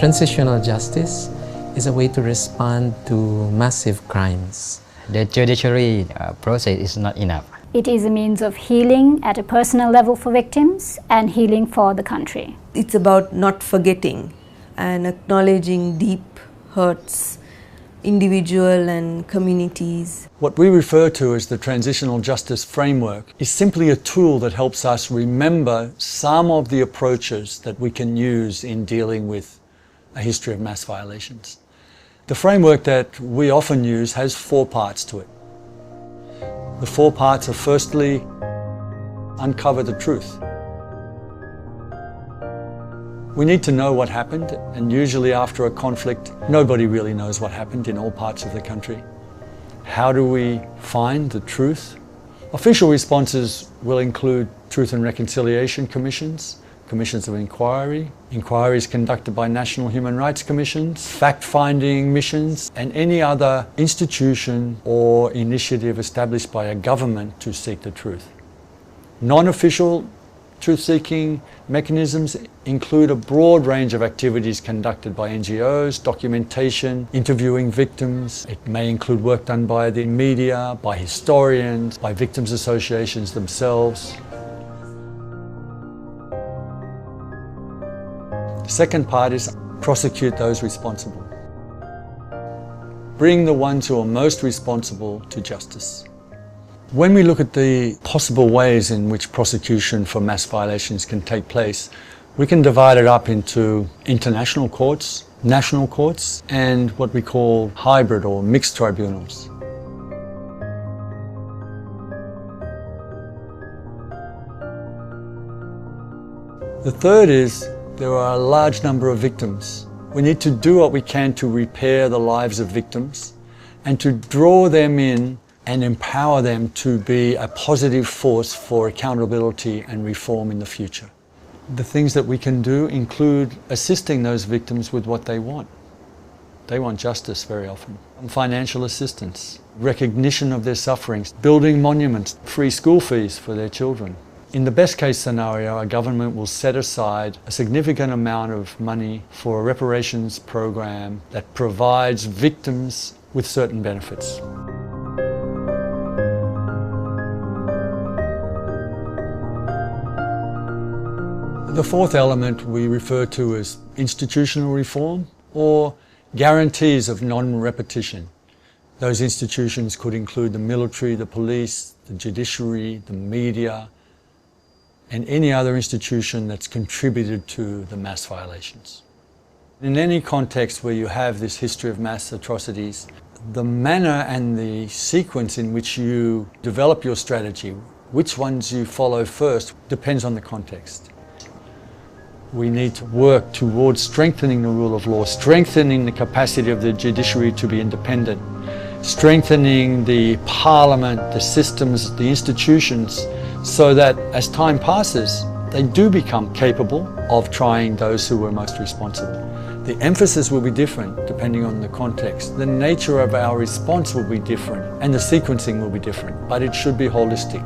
Transitional justice is a way to respond to massive crimes. The judiciary process is not enough. It is a means of healing at a personal level for victims and healing for the country. It's about not forgetting and acknowledging deep hurts, individual and communities. What we refer to as the Transitional Justice Framework is simply a tool that helps us remember some of the approaches that we can use in dealing with a history of mass violations. The framework that we often use has 4 parts to it. The 4 parts are firstly, uncover the truth. We need to know what happened, and usually after a conflict, nobody really knows what happened in all parts of the country. How do we find the truth? Official responses will include Truth and Reconciliation Commissions, commissions of inquiry, inquiries conducted by national human rights commissions, fact-finding missions, and any other institution or initiative established by a government to seek the truth. Non-official truth-seeking mechanisms include a broad range of activities conducted by NGOs, documentation, interviewing victims. It may include work done by the media, by historians, by victims' associations themselves. The second part is prosecute those responsible. Bring the ones who are most responsible to justice. When we look at the possible ways in which prosecution for mass violations can take place, we can divide it up into international courts, national courts, and what we call hybrid or mixed tribunals. The third is there are a large number of victims. We need to do what we can to repair the lives of victims and to draw them in and empower them to be a positive force for accountability and reform in the future. The things that we can do include assisting those victims with what they want. They want justice very often. Financial assistance, recognition of their sufferings, building monuments, free school fees for their children. In the best case scenario, a government will set aside a significant amount of money for a reparations program that provides victims with certain benefits. The fourth element we refer to as institutional reform or guarantees of non-repetition. Those institutions could include the military, the police, the judiciary, the media, and any other institution that's contributed to the mass violations. In any context where you have this history of mass atrocities, the manner and the sequence in which you develop your strategy, which ones you follow first, depends on the context. We need to work towards strengthening the rule of law, strengthening the capacity of the judiciary to be independent, strengthening the parliament, the systems, the institutions, so that as time passes, they do become capable of trying those who were most responsible. The emphasis will be different depending on the context. The nature of our response will be different and the sequencing will be different, but it should be holistic.